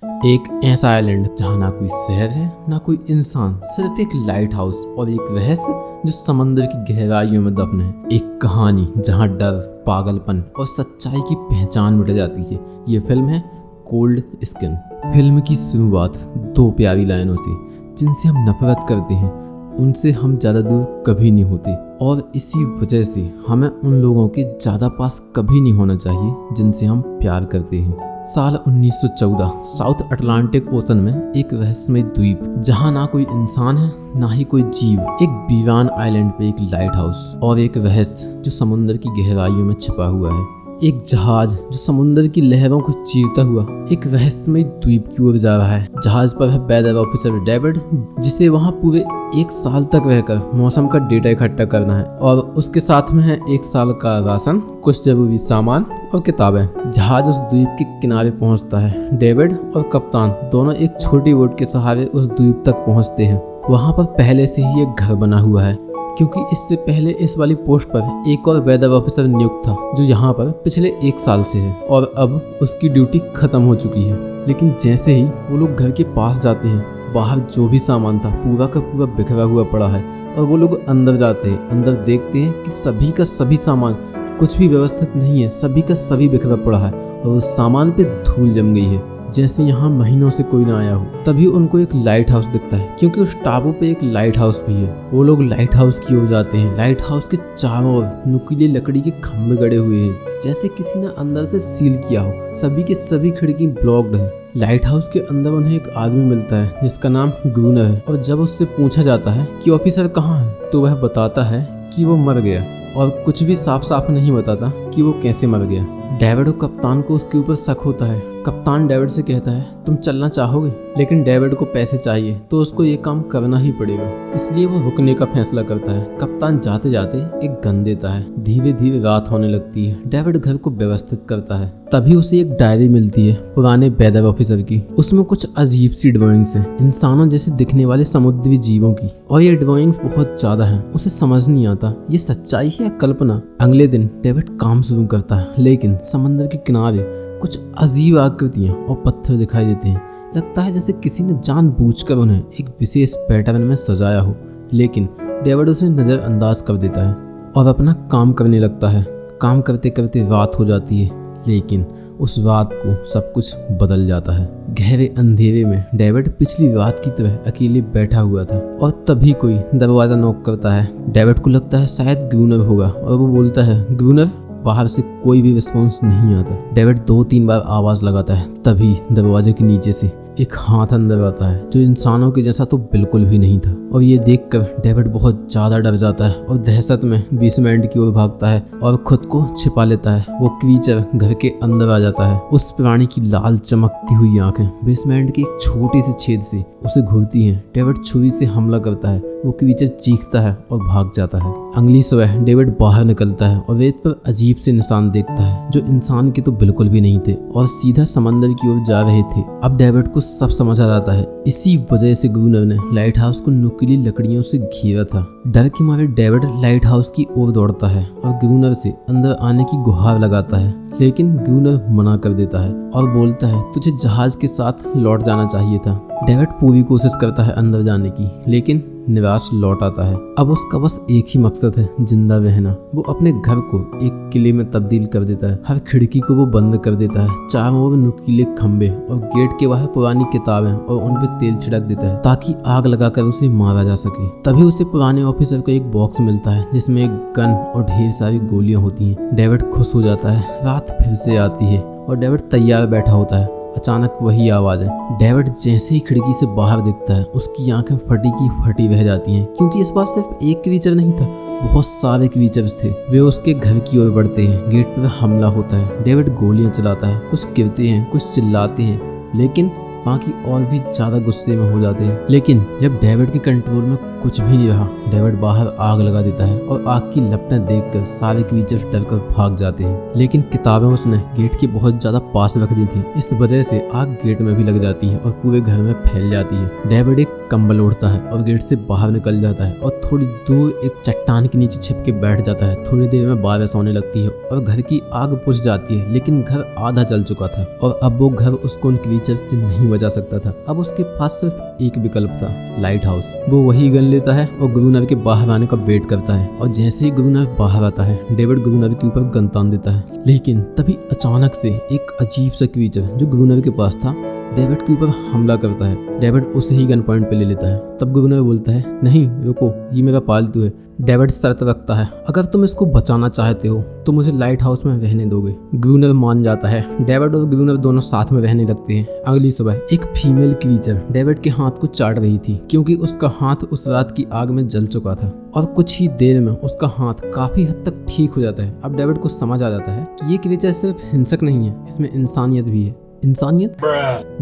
एक ऐसा आइलैंड जहाँ ना कोई शहर है ना कोई इंसान, सिर्फ एक लाइट हाउस और एक रहस्य जो समंदर की गहराइयों में दफन है। एक कहानी जहाँ डर, पागलपन और सच्चाई की पहचान मिट जाती है। ये फिल्म है कोल्ड स्किन। फिल्म की शुरुआत दो प्यारी लाइनों से, जिनसे हम नफरत करते हैं उनसे हम ज़्यादा दूर कभी नहीं होते, और इसी वजह से हमें उन लोगों के ज़्यादा पास कभी नहीं होना चाहिए जिनसे हम प्यार करते हैं। साल 1914 साउथ अटलांटिक ओशन में एक रहस्यमय द्वीप, जहां ना कोई इंसान है ना ही कोई जीव। एक वीरान आइलैंड पे एक लाइट हाउस और एक रहस्य जो समुद्र की गहराइयों में छिपा हुआ है। एक जहाज जो समुद्र की लहरों को चीरता हुआ एक रहस्यमय द्वीप की ओर जा रहा है। जहाज पर है वेदर ऑफिसर डेविड, जिसे वहां पूरे एक साल तक रहकर मौसम का डेटा इकट्ठा करना है, और उसके साथ में है एक साल का राशन, कुछ जरूरी सामान और किताबें। जहाज उस द्वीप के किनारे पहुंचता है। डेविड और कप्तान दोनों एक छोटी बोट के सहारे उस द्वीप तक पहुंचते हैं। वहां पर पहले से ही एक घर बना हुआ है, क्योंकि इससे पहले इस वाली पोस्ट पर एक और वेदर ऑफिसर नियुक्त था जो यहाँ पर पिछले एक साल से है, और अब उसकी ड्यूटी खत्म हो चुकी है। लेकिन जैसे ही वो लोग घर के पास जाते हैं, बाहर जो भी सामान था पूरा का पूरा बिखरा हुआ पड़ा है, और वो लोग अंदर जाते हैं। अंदर देखते हैं कि सभी का सभी सामान, कुछ भी व्यवस्थित नहीं है, सभी का सभी बिखरा पड़ा है, और उस सामान पे धूल जम गई है, जैसे यहाँ महीनों से कोई ना आया हो। तभी उनको एक लाइट हाउस दिखता है, क्योंकि उस टापू पे एक लाइट हाउस भी है। वो लोग लाइट हाउस की ओर जाते हैं। लाइट हाउस के चारों ओर नुकीले लकड़ी के खंभे गड़े हुए हैं, जैसे किसी ने अंदर से सील किया हो। सभी की सभी खिड़की ब्लॉक्ड है। लाइट हाउस के अंदर उन्हें एक आदमी मिलता है जिसका नाम ग्रूनर है, और जब उससे पूछा जाता है कि ऑफिसर कहाँ है, तो वह बताता है कि वो मर गया, और कुछ भी साफ साफ नहीं बताता कि वो कैसे मर गया। डेविड और कप्तान को उसके ऊपर शक होता है। कप्तान डेविड से कहता है, तुम चलना चाहोगे? लेकिन डेविड को पैसे चाहिए, तो उसको ये काम करना ही पड़ेगा, इसलिए वो रुकने का फैसला करता है। कप्तान जाते जाते एक गन देता है। धीरे धीरे रात होने लगती है। डेविड घर को व्यवस्थित करता है। तभी उसे एक डायरी मिलती है पुराने वेदर ऑफिसर की। उसमें कुछ अजीब सी ड्राइंग्स हैं, इंसानों जैसे दिखने वाले समुद्री जीवों की, और ये ड्राइंग्स बहुत ज्यादा हैं। उसे समझ नहीं आता ये सच्चाई है या कल्पना। अगले दिन डेविड काम शुरू करता है, लेकिन समंदर के किनारे कुछ अजीब आकृतियां और पत्थर दिखाई देते हैं। लगता है जैसे किसी ने जानबूझकर उन्हें एक विशेष पैटर्न में सजाया हो, लेकिन डेविड उसे नज़रअंदाज कर देता है और अपना काम करने लगता है। काम करते करते रात हो जाती है, लेकिन उस रात को सब कुछ बदल जाता है। गहरे अंधेरे में डेविड पिछली रात की तरह अकेले बैठा हुआ था, और तभी कोई दरवाज़ा नॉक करता है। डेविड को लगता है शायद ग्रूनर होगा, और वो बोलता है, ग्रूनर। बाहर से कोई भी रिस्पॉन्स नहीं आता। डेविड 2-3 बार आवाज़ लगाता है। तभी दरवाजे के नीचे से एक हाथ अंदर आता है, जो इंसानों के जैसा तो बिल्कुल भी नहीं था, और ये देखकर डेविड बहुत ज़्यादा डर जाता है और दहशत में बेसमेंट की ओर भागता है और खुद को छिपा लेता है। वो क्रीचर घर के अंदर आ जाता है। उस प्राणी की लाल चमकती हुई आंखें बेसमेंट के एक छोटे से छेद से उसे घूरती हैं। डेविड छुरी से हमला करता है। वो क्रीचर चीखता है और भाग जाता है। अगली सुबह डेविड बाहर निकलता है और रेत पर अजीब से निशान देखता है, जो इंसान के तो बिल्कुल भी नहीं थे, और सीधा समंदर की ओर जा रहे थे। अब डेविड को सब समझ आ जाता है। इसी वजह से ग्रूनर ने लाइट हाउस को नुकीली लकड़ियों से घेरा था। डर के मारे डेविड लाइट हाउस की ओर दौड़ता है और ग्रूनर से अंदर आने की गुहार लगाता है, लेकिन ग्रूनर मना कर देता है और बोलता है, तुझे जहाज के साथ लौट जाना चाहिए था। डेविड पूरी कोशिश करता है अंदर जाने की, लेकिन निराश लौट आता है। अब उसका बस एक ही मकसद है, जिंदा रहना। वो अपने घर को एक किले में तब्दील कर देता है। हर खिड़की को वो बंद कर देता है। चारों ओर नुकीले खंबे और गेट के बाहर पुरानी किताबें और उन पे तेल छिड़क देता है, ताकि आग लगाकर उसे मारा जा सके। तभी उसे पुराने ऑफिसर को एक बॉक्स मिलता है, जिसमें एक गन और ढेर सारी गोलियां होती हैं। डेविड खुश हो जाता है। रात फिर से आती है और डेविड तैयार बैठा होता है। अचानक वही आवाज़ है। डेविड जैसे ही खिड़की से बाहर दिखता है, उसकी आंखें फटी की फटी रह जाती हैं, क्योंकि इस बार सिर्फ एक क्रीचर नहीं था, बहुत सारे क्रीचर्स थे। वे उसके घर की ओर बढ़ते हैं। गेट पर हमला होता है। डेविड गोलियां चलाता है। कुछ गिरते हैं, कुछ चिल्लाते हैं, लेकिन बाकी और भी ज़्यादा गुस्से में हो जाते हैं। लेकिन जब डेविड के कंट्रोल में कुछ भी नहीं रहा, डेविड बाहर आग लगा देता है और आग की लपटें देखकर सारे क्रीचर्स डरकर भाग जाते हैं। लेकिन किताबें उसने गेट के बहुत ज्यादा पास रख दी थी, इस वजह से आग गेट में भी लग जाती है और पूरे घर में फैल जाती है। डेविड एक कंबल ओढ़ता है और गेट से बाहर निकल जाता है और थोड़ी दूर एक चट्टान के नीचे छिप के बैठ जाता है। थोड़ी देर में बारिश होने लगती है और घर की आग बुझ जाती है, लेकिन घर आधा जल चुका था और अब वो घर उसको उन क्रीचर्स से नहीं बचा सकता था। अब उसके पास सिर्फ एक विकल्प था, लाइट हाउस। वो वही गन लेता है और गुरुनर के बाहर आने का वेट करता है और जैसे ही गुरुनर बाहर आता है, डेविड गुरुनर के ऊपर गन तान देता है। लेकिन तभी अचानक से एक अजीब सा क्रीचर जो गुरुनर के पास था डेविड के ऊपर हमला करता है। डेविड उसे ही गन पॉइंट पे ले लेता है। तब गुरुनर बोलता है, नहीं रुको, ये मेरा पालतू है। डेविड शर्त रखता है, अगर तुम इसको बचाना चाहते हो तो मुझे लाइट हाउस में रहने दोगे। गुरुनर मान जाता है। डेविड और गुरुनर दोनों साथ में रहने लगते हैं। अगली सुबह एक फीमेल क्रीचर डेविड के हाथ को चाट रही थी, क्योंकि उसका हाथ उस रात की आग में जल चुका था और कुछ ही देर में उसका हाथ काफी हद तक ठीक हो जाता है। अब डेविड को समझ आ जाता है कि ये क्रीचर सिर्फ हिंसक नहीं है, इसमें इंसानियत भी है। इंसानियत?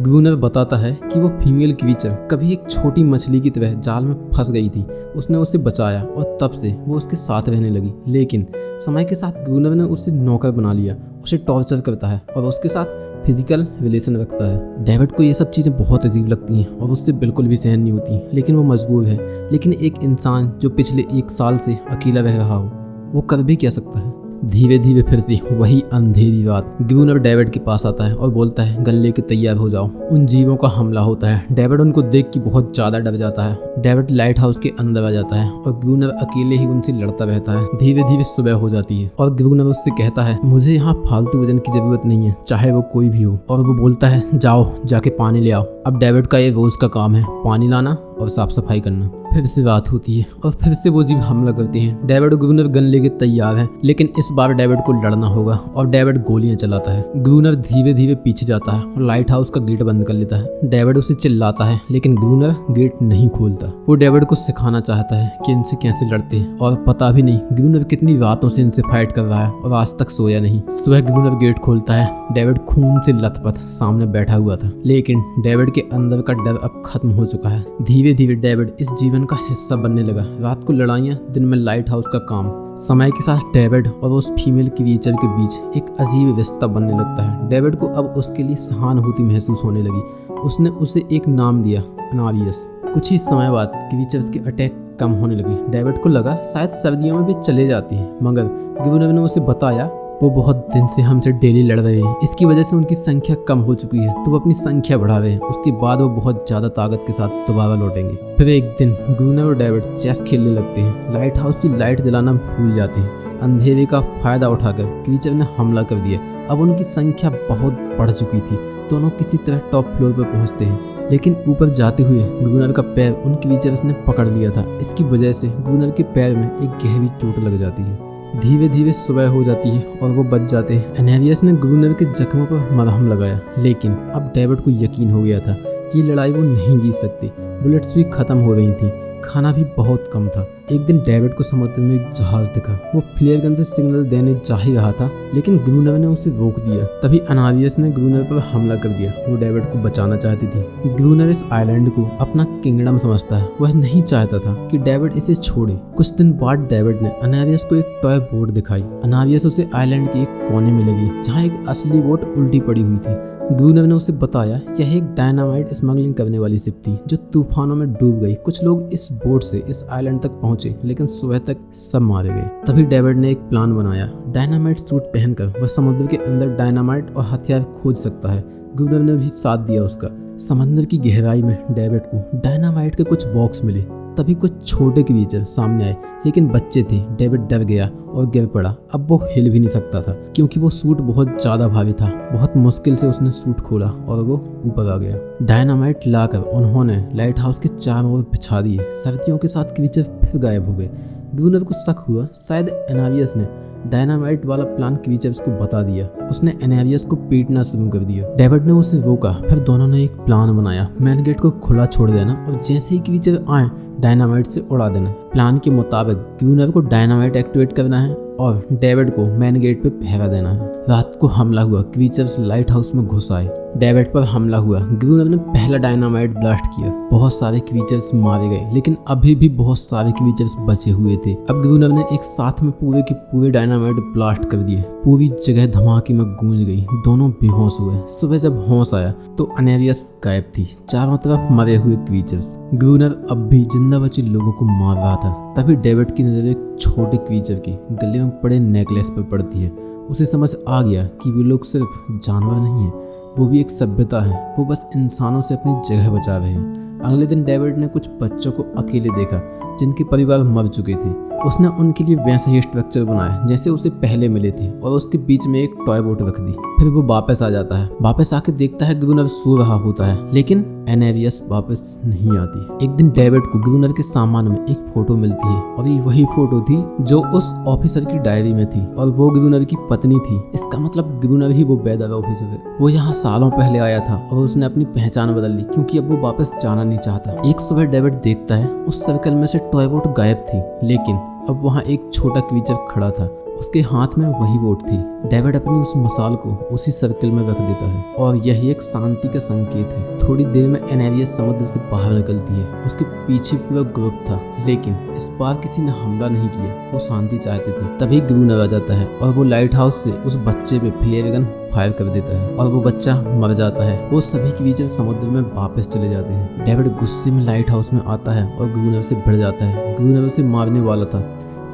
गुरुनर बताता है कि वो फीमेल क्रीचर कभी एक छोटी मछली की तरह जाल में फंस गई थी। उसने उसे बचाया और तब से वो उसके साथ रहने लगी। लेकिन समय के साथ गुरुनर ने उसे नौकर बना लिया, उसे टॉर्चर करता है और उसके साथ फिजिकल रिलेशन रखता है। डेविड को ये सब चीज़ें बहुत अजीब लगती हैं और उससे बिल्कुल भी सहन नहीं होती, लेकिन वो मजबूर है। लेकिन एक इंसान जो पिछले 1 साल से अकेला रह रहा हो, वो कर भी क्या सकता है। धीरे धीरे फिर से वही अंधेरी रात। गुरुनर डेविड के पास आता है और बोलता है, गन लेके तैयार हो जाओ, उन जीवों का हमला होता है। डेविड उनको देख के बहुत ज्यादा डर जाता है। डेविड लाइट हाउस के अंदर आ जाता है और गुरुनर अकेले ही उनसे लड़ता रहता है। धीरे धीरे सुबह हो जाती है और गुरुनर उससे कहता है, मुझे यहाँ फालतू वजन की जरूरत नहीं है, चाहे वो कोई भी हो। और वो बोलता है, जाओ जाके पानी ले आओ। अब डेविड का ये रोज का काम है, पानी लाना और साफ सफाई करना। फिर से रात होती है और फिर से वो जीव हमला करते हैं। डेविड और गुरुनर गन लेके तैयार है, लेकिन इस बार डेविड को लड़ना होगा और डेविड गोलियां चलाता है। गुरुनर धीरे धीरे पीछे जाता है और लाइट हाउस का गेट बंद कर लेता है। डेविड उसे चिल्लाता है, लेकिन गुरुनर गेट नहीं खोलता। वो डेविड को सिखाना चाहता है कि इनसे कैसे लड़ते हैं, और पता भी नहीं गुरुनर कितनी रातों से इनसे फाइट कर रहा है और आज तक सोया नहीं। सुबह गुरुनर गेट खोलता है। डेविड खून से लथपथ सामने बैठा हुआ था, लेकिन डेविड के अंदर का डर अब खत्म हो चुका है। धीरे धीरे डेविड इस जीवन का हिस्सा बनने लगा। रात को लड़ाइयाँ, दिन में लाइट हाउस का काम। समय के साथ डेविड और उस फीमेल क्रीचर के बीच एक अजीब रिश्ता बनने लगता है। डेविड को अब उसके लिए सहानुभूति महसूस होने लगी। उसने उसे एक नाम दिया, अनारियस। कुछ ही समय बाद क्रीचर्स के अटैक कम होने लगे। डेविड को लगा शायद सर्दियों में भी चले जाती हैं, मगर गुरुनर ने उसे बताया वो बहुत दिन से हमसे डेली लड़ रहे हैं, इसकी वजह से उनकी संख्या कम हो चुकी है, तो वो अपनी संख्या बढ़ा रहे हैं। उसके बाद वो बहुत ज्यादा ताकत के साथ दोबारा लौटेंगे। फिर एक दिन गुरुनर और डेविड चेस खेलने लगते हैं। लाइट हाउस की लाइट जलाना भूल जाते हैं। अंधेरे का फायदा उठाकर क्रीचर ने हमला कर दिया। अब उनकी संख्या बहुत बढ़ चुकी थी। दोनों किसी तरह टॉप फ्लोर पर पहुंचते हैं, लेकिन ऊपर जाते हुए गुरुनर का पैर उन क्रीचर्स ने पकड़ लिया था। इसकी वजह से गुरुनर के पैर में एक गहरी चोट लग जाती है। धीरे धीरे सुबह हो जाती है और वो बच जाते हैं। अनारियस ने गुरुनर के जख्मों पर मरहम लगाया, लेकिन अब डेविड को यकीन हो गया था कि लड़ाई वो नहीं जीत सकती। बुलेट्स भी खत्म हो रही थी, खाना भी बहुत कम था। एक दिन डेविड को समुद्र में एक जहाज दिखा। वो फ्लेयर गन से सिग्नल देने जा ही रहा था, लेकिन गुरुनर ने उसे रोक दिया। तभी अनारियस ने गुरुनर पर हमला कर दिया। वो डेविड को बचाना चाहती थी। गुरुनर इस आइलैंड को अपना किंगडम समझता है। वह नहीं चाहता था कि डेविड इसे छोड़े। कुछ दिन बाद डेविड ने अनारियस को एक टॉय बोट दिखाई। अनारियस उसे आइलैंड के एक कोने में लगी, जहाँ एक असली बोट उल्टी पड़ी हुई थी। गुरुनर ने उसे बताया यह एक डायनामाइट स्मगलिंग करने वाली शिप थी, जो तूफानों में डूब गई। कुछ लोग इस बोट से इस आइलैंड तक पहुंचे, लेकिन सुबह तक सब मारे गए। तभी डेविड ने एक प्लान बनाया। डायनामाइट सूट पहनकर वह समुद्र के अंदर डायनामाइट और हथियार खोज सकता है। गुरुनर ने भी साथ दिया उसका। समंदर की गहराई में डेविड को डायनामाइट के कुछ बॉक्स मिले। तभी कुछ छोटे क्रीचर सामने आए, लेकिन बच्चे थे। डेविड डर गया और गिर पड़ा। अब वो हिल भी नहीं सकता था, क्योंकि वो सूट बहुत ज्यादा भारी था। बहुत मुश्किल से उसने सूट खोला और वो ऊपर आ गया। डायनामाइट लाकर उन्होंने लाइट हाउस के चारों ओर बिछा दिए। सर्दियों के साथ क्रीचर फिर गायब हो गए। गुरुनर को शक हुआ शायद एनारियस ने डायनामाइट वाला प्लान क्रीचर्स को बता दिया। उसने एनारियस को पीटना शुरू कर दिया। डेविड ने उसे रोका। फिर दोनों ने एक प्लान बनाया, मेन गेट को खुला छोड़ देना और जैसे ही क्रीचर आए डायनामाइट से उड़ा देना है। प्लान के मुताबिक ग्वीनर को डायनामाइट एक्टिवेट करना है और डेविड को मेन गेट पे पहरा देना है। रात को हमला हुआ, क्रीचर्स लाइट हाउस में घुस आए, डेविड पर हमला हुआ। ग्वीनर ने पहला डायनामाइट ब्लास्ट किया, बहुत सारे क्रीचर्स मारे गए, लेकिन अभी भी बहुत सारे क्रीचर्स बचे हुए थे। अब ग्वीनर ने एक साथ में पूरे के पूरे डायनामाइट ब्लास्ट कर दिए। पूरी जगह धमाके में गूंज गई, दोनों बेहोश हुए। सुबह जब होश आया तो अनेरियस गायब थी, चारों तरफ मरे हुए क्रीचर्स। ग्वीनर अब भी जिंदा बचे लोगों को मार रहा था। तभी डेविड की नजर एक छोटे क्रीचर के गले में पड़े नेकलेस पर पड़ती है। उसे समझ आ गया कि वे लोग सिर्फ जानवर नहीं है, वो भी एक सभ्यता है। वो बस इंसानों से अपनी जगह बचा रहे हैं। अगले दिन डेविड ने कुछ बच्चों को अकेले देखा जिनके परिवार मर चुके थे। उसने उनके लिए वैसा ही स्ट्रक्चर बनाया जैसे उसे पहले मिले थे और उसके बीच में एक टॉय बोट रख दी। फिर वो वापस आ जाता है। वापस आके देखता है ग्वीनर सो रहा होता है, लेकिन एनेरियस वापस नहीं आती। एक दिन डेविड को ग्वीनर के सामान में एक फोटो मिलती है और ये वही फोटो थी जो उस ऑफिसर की डायरी में थी और वो ग्वीनर की पत्नी थी। इसका मतलब ग्वीनर ही वो बेदर ऑफिसर है। वो यहाँ सालों पहले आया था और उसने अपनी पहचान बदल ली क्योंकि अब वो वापस जाना नहीं चाहता। एक सुबह डेविड देखता है उस सर्कल में से टॉय बोट गायब थी, लेकिन अब वहाँ एक छोटा क्रीचर खड़ा था। उसके हाथ में वही बोट थी। डेविड अपनी उस मसाल को उसी सर्कल में रख देता है और यही एक शांति का संकेत है। थोड़ी देर में एनेरियस समुद्र से बाहर निकलती है। उसके पीछे पूरा ग्रुप था, लेकिन इस बार किसी ने हमला नहीं किया। वो शांति चाहते थे। तभी ग्वीनर आ जाता है और वो लाइट हाउस से उस बच्चे पे फ्लेयर गन फायर कर देता है और वो बच्चा मर जाता है। वो सभी क्रीचर समुद्र में वापस चले जाते हैं। डेविड गुस्से में लाइट हाउस में आता है और ग्वीनर से भिड़ जाता है। ग्वीनर उसे मारने वाला था।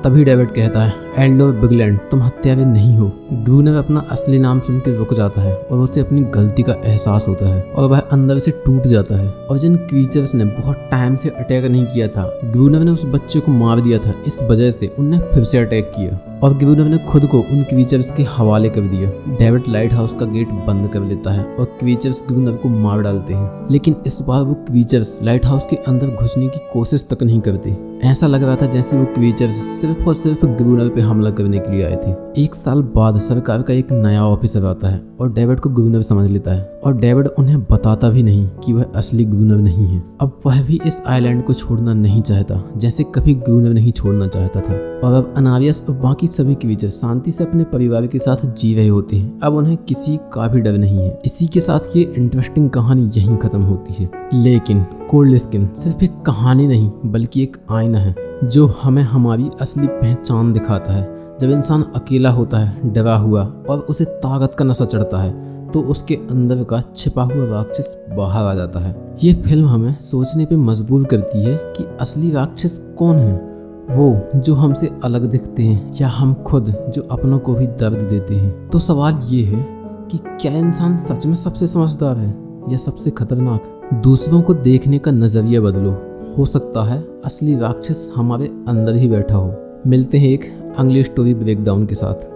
तभी डेविड कहता है, एंडोर बिगलैंड, तुम हत्यारे नहीं हो। ग्वीनर अपना असली नाम सुन के रुक जाता है और उसे अपनी गलती का एहसास होता है और वह अंदर से टूट जाता है। और जिन क्रीचर्स ने बहुत टाइम से अटैक नहीं किया था, ग्वीनर ने उस बच्चे को मार दिया था। इस वजह से उनने फिर से अटैक किया और ग्वीनर ने खुद को उन क्रीचर्स के हवाले कर दिया। डेविड लाइट हाउस का गेट बंद कर लेता है और क्रीचर्स ग्वीनर को मार डालते हैं, लेकिन इस बार वो क्रीचर्स लाइट हाउस के अंदर घुसने की कोशिश तक नहीं करते। ऐसा लग रहा था जैसे वो क्रीचर्स सिर्फ और सिर्फ ग्वीनर पे हमला करने के लिए आए थे। एक साल बाद सरकार का एक नया ऑफिसर आता है और डेविड को ग्वीनर समझ लेता है और डेविड उन्हें बताता भी नहीं कि वह असली ग्वीनर नहीं है। अब वह भी इस आइलैंड को छोड़ना नहीं चाहता जैसे कभी ग्वीनर नहीं छोड़ना चाहता था। और अब अनारियस और बाकी सभी क्रीचर शांति से अपने परिवार के साथ जी रहे होते हैं। अब उन्हें किसी का भी डर नहीं है। इसी के साथ ये इंटरेस्टिंग कहानी यहीं खत्म होती है। लेकिन कोल्ड स्किन सिर्फ एक कहानी नहीं बल्कि एक आईना है जो हमें हमारी असली पहचान दिखाता है। जब इंसान अकेला होता है, डरा हुआ और उसे ताकत का नशा चढ़ता है, तो उसके अंदर का छिपा हुआ राक्षस बाहर आ जाता है। ये फिल्म हमें सोचने पे मजबूर करती है कि असली राक्षस कौन है, वो जो हमसे अलग दिखते हैं या हम खुद जो अपनों को भी दर्द देते हैं। तो सवाल ये है कि क्या इंसान सच में सबसे समझदार है या सबसे खतरनाक? दूसरों को देखने का नजरिया बदलो, हो सकता है असली राक्षस हमारे अंदर ही बैठा हो। मिलते हैं एक अगली स्टोरी ब्रेकडाउन के साथ।